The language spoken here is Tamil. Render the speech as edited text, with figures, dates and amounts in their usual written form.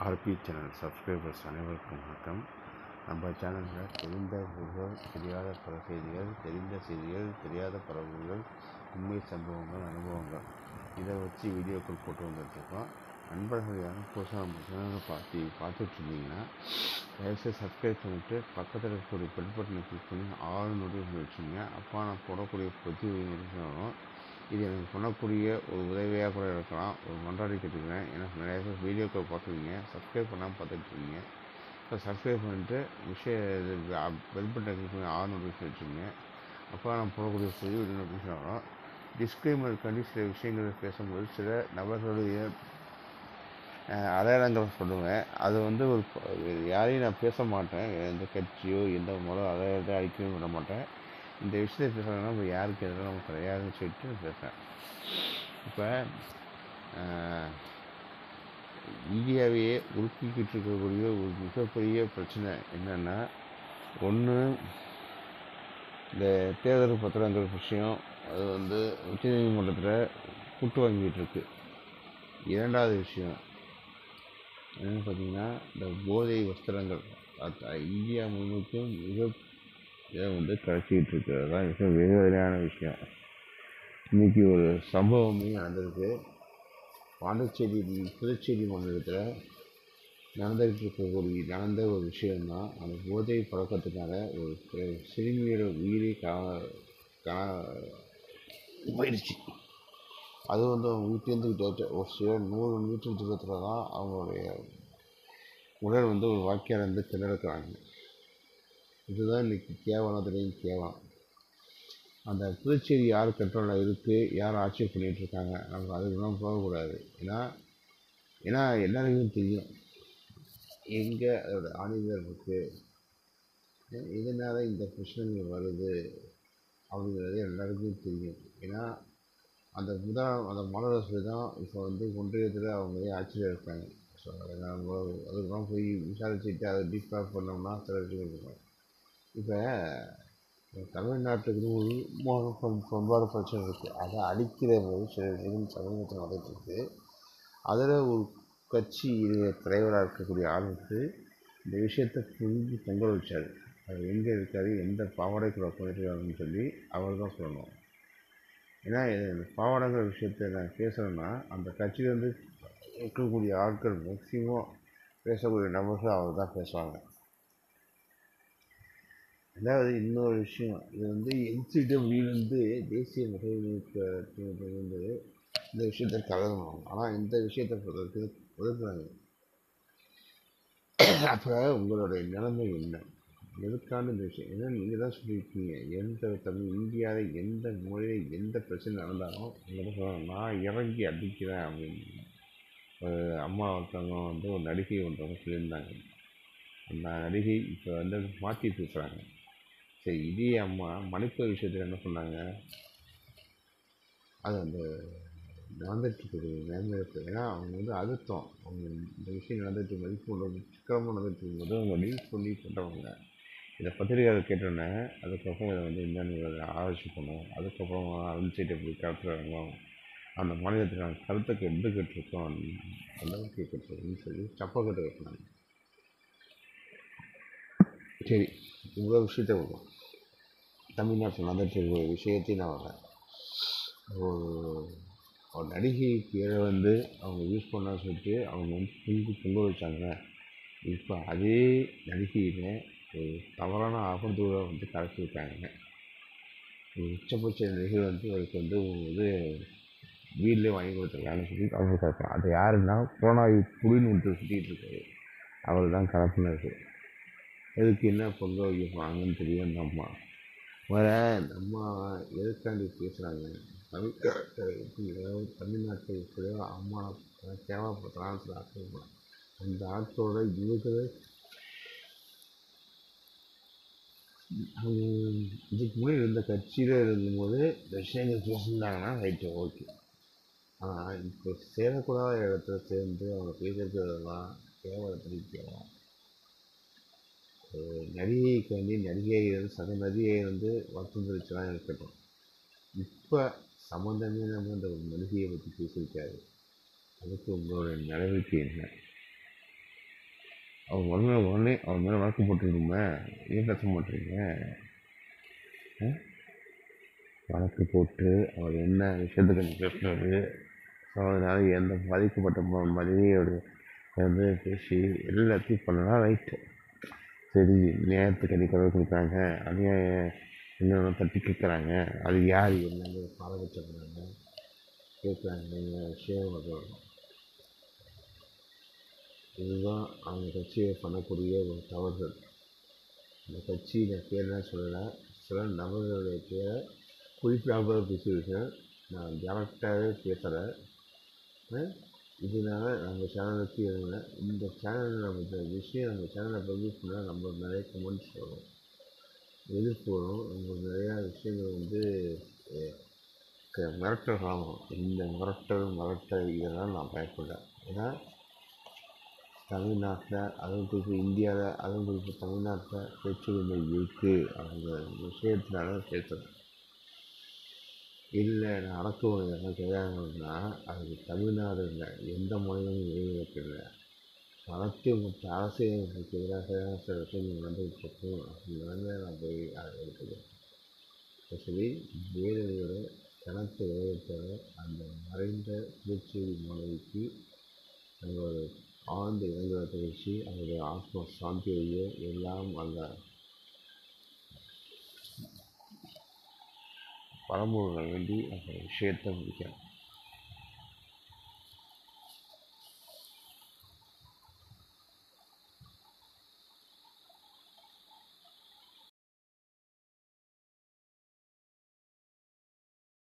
ஆர்பி சேனல் சப்ஸ்கிரைபர்ஸ் அனைவருக்கும் வணக்கம். நம்ம சேனலில் தெரிந்த ஊர்கள், தெரியாத பல செய்திகள், தெரிந்த செய்திகள், தெரியாத பரவல்கள், உண்மை சம்பவங்கள், அனுபவங்கள் இதை வச்சு வீடியோக்கள் போட்டு வந்துட்டுருக்கோம். நண்பர்கள் யாரும் புதுசாக நம்ம சேனலில் பார்த்துட்டு இருந்தீங்கன்னா தயவுசெய்து சப்ஸ்கிரைப் பண்ணிவிட்டு பக்கத்தில் இருக்கக்கூடிய பெல் பட்டனை கிளிக் பண்ணி ஆல் நோட்டிஃபிகேஷன் வச்சுங்க. அப்போ நான் போடக்கூடிய பதிவு நோட்டிஃபிகேஷன். இது எனக்கு பண்ணக்கூடிய ஒரு உதவியாக கூட இருக்கலாம். ஒரு மன்றாடி கேட்டுக்கிறேன். எனக்கு நிறைய பேர் வீடியோக்கள் பார்த்துருக்கீங்க, சப்ஸ்கிரைப் பண்ணாமல் பார்த்துட்ருக்கீங்க. இப்போ சப்ஸ்கிரைப் பண்ணிட்டு பெல் பட்டனை கிளிக் பண்ணி ஆல் நோட்டிஃபிகேஷன் வச்சுங்க. அப்போ நான் போடக்கூடிய புதிய வீடியோ நோட்டிஃபிகேஷன் ஆகும். டிஸ்க்ளைமருக்காண்டி சில விஷயங்களை பேசும்போது சில நபர்களுடைய அடையாளங்களை சொல்லுவேன். அது ஒரு யாரையும் நான் பேச மாட்டேன். எந்த கட்சியோ எந்த முறை அடையாளத்தை அழிக்கவும் விட மாட்டேன். இந்த விஷயத்தை பேசுகிறேன்னா நம்ம யாருக்கு எதிராக நம்ம கிடையாதுன்னு சொல்லிட்டு பேசுகிறேன். இப்போ இந்தியாவையே உருப்பிக்கிட்டு இருக்கக்கூடிய ஒரு மிகப்பெரிய பிரச்சனை என்னென்னா, ஒன்று இந்த தேர்தல் பத்திரங்கள் விஷயம். அது உச்சநீதிமன்றத்தில் கூட்டு வாங்கிட்டு இருக்கு. இரண்டாவது விஷயம் என்னென்னு பார்த்தீங்கன்னா, இந்த போதை வஸ்திரங்கள் இந்தியா முழுமைக்கும் இதை கழிச்சிக்கிட்டு இருக்கிறது தான் மிக வேதனையான விஷயம். இன்றைக்கி ஒரு சம்பவமே நடந்திருக்கு. புதுச்சேரி மாநிலத்தில் நடந்த ஒரு விஷயம்தான். அந்த போதை பழக்கத்துக்கான ஒரு சிறுமியோட உயிரை போயிடுச்சு. அது அவங்க வீட்டிலேருந்து கிட்ட ஒரு சில 100 மீட்டர் தூரத்தில் தான் அவங்களுடைய உடல் ஒரு வாக்கியால் திணறுக்கிறாங்க. இதுதான் இன்றைக்கி கேவலத்துலேயும் கேவலம். அந்த புதுச்சேரி யார் கண்ட்ரோலில் இருக்குது, யார் ஆட்சி பண்ணிகிட்ருக்காங்க, நம்ம அதுக்கெல்லாம் போகக்கூடாது. ஏன்னா எல்லாருக்குமே தெரியும் எங்கே அதோட ஆணிகள் இருக்குது, இதனால் இந்த பிரச்சனைகள் வருது அப்படிங்கிறது எல்லாருக்குமே தெரியும். ஏன்னா அந்த மாநிலத்தில் தான் இப்போ ஒன்றியத்தில் அவங்களே ஆட்சியில் இருக்காங்க. ஸோ அதுக்கெல்லாம் போய் விசாரிச்சுட்டு அதை டீப்பாக பண்ணோம்னா சில விஷயங்கள் இருக்கும். இப்போ தமிழ்நாட்டுக்கு ஒரு பண்பாடு பிரச்சனை இருக்குது. அதை அழிக்கிற போது சில விஷயங்கள் சமூகத்தில் நடந்துட்டுருக்கு. அதில் ஒரு கட்சி தலைவராக இருக்கக்கூடிய ஆளுக்கு இந்த விஷயத்தை புரிஞ்சு பொங்கல் வச்சார். அது எங்கே இருக்காது, எந்த பாவாடைக்குள்ள போயிருக்காருன்னு சொல்லி அவர் தான் சொல்லணும். ஏன்னா இந்த பாவாடைங்கிற விஷயத்தை நான் பேசுகிறேன்னா, அந்த கட்சியில் இருக்கக்கூடிய ஆட்கள் மேக்சிமம் பேசக்கூடிய நபர்கள் அவர் தான் பேசுவாங்க. அதாவது இன்னொரு விஷயம், இது என்சிடபிள்யூ தேசிய மகளிர் இந்த விஷயத்தை கலந்துடும். ஆனால் இந்த விஷயத்தை ஒதுக்குறாங்க. அப்போ உங்களுடைய நிலைமை என்ன? எதுக்கான இந்த விஷயம் ஏன்னா நீங்கள் தான் சொல்லியிருக்கீங்க, இந்தியாவில் எந்த மொழியில் எந்த பிரச்சனை நடந்தாலும் உங்கள்கிட்ட சொல்லணும், நான் இறங்கி அடிக்கிறேன் அப்படின்னு. அம்மா ஒருத்தவங்க ஒரு நடிகை ஒருத்தவங்க சொல்லியிருந்தாங்க. அந்த நடிகை இப்போ மாற்றி பேசுகிறாங்க. சரி, இதே அம்மா மணிப்பூர் விஷயத்தில் என்ன சொன்னாங்க, அது நடந்துட்டுருக்குது நேர்மையாக. ஏன்னா அவங்க அழுத்தம், அவங்க இந்த விஷயம் நடந்துட்டு மதிப்பு சிக்கலமாக நடந்துட்டு இருக்கும்போது அவங்க நியூஸ் பண்ணி பண்ணுறவங்க. இதை பத்திரிகையாளர் கேட்டோன்னே அதுக்கப்புறம் இதை என்னென்னு ஆராய்ச்சி பண்ணுவோம். அதுக்கப்புறம் அன்சைட்டை போய் கடத்துறாங்க. அந்த மாநிலத்துக்கான கருத்துக்கு எந்த கேட்டிருக்கோம் அளவுக்கு கேட்டிருக்குன்னு சொல்லி சப்பக்கட்டு கட்டினாங்க. சரி, இவ்வளோ விஷயத்தை வரும். தமிழ்நாட்டில் நடந்துட்டு இருக்கிற விஷயத்தையும் நான் வரேன். ஒரு நடிகை பேரை அவங்க யூஸ் பண்ண சொல்லிட்டு அவங்க பொங்க வச்சாங்க. இப்போ அதே நடிகையில் ஒரு தவறான அவதூறை கலக்கியிருக்காங்க. ஒரு உச்சபட்ச நடிகை அவருக்கு வீட்டிலே வாங்கி கொடுத்துருக்காங்கன்னு சொல்லி கலந்துருக்காங்க. அது யாருன்னா புலனாய்வு புலின்னு சுற்றிட்டு இருக்காரு. அவர் தான் கலப்பினது. எதுக்கு என்ன பொங்க வைப்பாங்கன்னு தெரியும். அந்த அம்மா அம்மா எதுக்காண்டி பேசுகிறாங்க, தமிழ்நாட்டில் இருக்கிற அம்மா கேவலப்படுத்துகிறான்னு சொல்லி ஆட்கள். அந்த ஆட்களோட இருக்கிற இதுக்கு முன்னாடி இருந்த கட்சியில் இருக்கும்போது இந்த விஷயங்கள் பேசியிருந்தாங்கன்னா ரைட்டு, ஓகே. ஆனால் இப்போ சேரக்கூடாத இடத்துல சேர்ந்து அவங்க பேசுகிறதெல்லாம் கேவலப்படி கேவலம். நடிகைக்கு நடிகை சக நடிகை வருத்தம் தெரிவிச்சலாம் இருக்கட்டும். இப்போ சம்மந்தமே நம்ம அந்த நடிகையை பற்றி பேசியிருக்காரு. அதுக்கு உங்களோட நடவடிக்கை என்ன? அவர் உடனே அவர் மேலே வழக்கு போட்டுருக்குமே, ஏன் பேச மாட்டேறீங்க? வழக்கு போட்டு அவர் என்ன விஷயத்துக்கு பேசுனாரு, ஸோ அதனால் எந்த பாதிக்கப்பட்ட மனைவியோட வந்து பேசி எல்லாத்தையும் பண்ணலாம் ரைட்டு. சரி, நேரத்துக்கு அடிக்கடி கொடுக்குறாங்க, அநியாயம் என்னென்ன தட்டி கேட்குறாங்க, அது யார் என்னென்னு பாரபட்சப்படுறாங்க கேட்குறாங்க விஷயம் வரும். இதுதான் அவங்க கட்சியை பண்ணக்கூடிய ஒரு தவறுகள். இந்த கட்சியில் பேர்லாம் சொல்லலை, சில நபர்களுடைய பேரை குறிப்பிடாமல் பேசியிருக்கேன். நான் டேரக்டாகவே பேசுகிறேன். இதனால் நம்ம சேனலுக்கு இல்லை, இந்த சேனலில் நம்ம இந்த விஷயம் நம்ம சேனலில் பப்ளிஷ் பண்ணால் நம்ம நிறைய கமெண்ட்ஸ் வரும், எதிர்ப்பு வரும், நம்ம நிறையா விஷயங்கள் வந்து மிரட்டல் காணும். இந்த மிரட்டல் இதெல்லாம் நான் பயப்படல. ஏன்னா தமிழ்நாட்டில், அதுவும் குறிப்பு இந்தியாவில், அதுவும் குறிப்பு தமிழ்நாட்டில் பேச்சுரிமை இருக்குது. அந்த விஷயத்தினால பேசுகிறேன். இல்லை நான் அடக்குமுறை எல்லாம் கையாளணும்னா அதுக்கு தமிழ்நாடு இல்லை, எந்த மாநிலமும் இல்லை. அனைத்து மற்ற அரசியலுக்கு எதிராக சில விஷயங்கள் நடந்துகிட்டு இருக்கும். அப்படின்னால நான் போய் அதை எடுத்துக்கிறேன். சொல்லி வேதனையோட கணக்கு விளைவித்தவர் அந்த மறைந்த புதுச்சேரி மாணவிக்கு ஒரு ஆழ்ந்த இரங்கலை தெரிவித்து அவருடைய ஆத்ம சாந்தியையோ எல்லாம் அந்த பரம்பூரில் வேண்டி அந்த விஷயத்தை முடிக்கிறேன்.